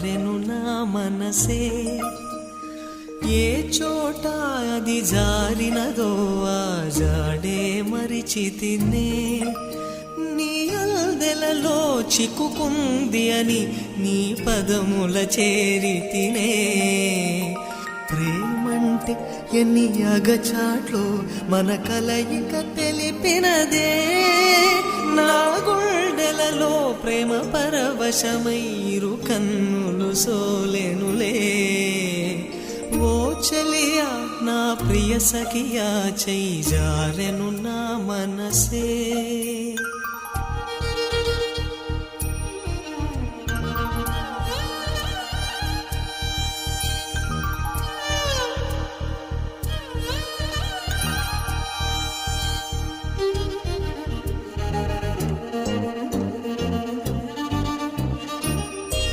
జారెను నా మనసే. ఏ చోట అది జారినదో ఆ జాడే మరిచితినే. నీ అల్దెలలో చిక్కుకుంది అని నీ పదముల చేరితినే. ప్రేమంటే ఎన్ని అగచాట్లో మన కలయిక తెలిపినదే. నా గుండెలలో ప్రేమ పరవశమైరు కన్నులు సోలెనులే. ఓ చలియా నా ప్రియ సఖియా, చెయ్యి జారెను నా మనసే.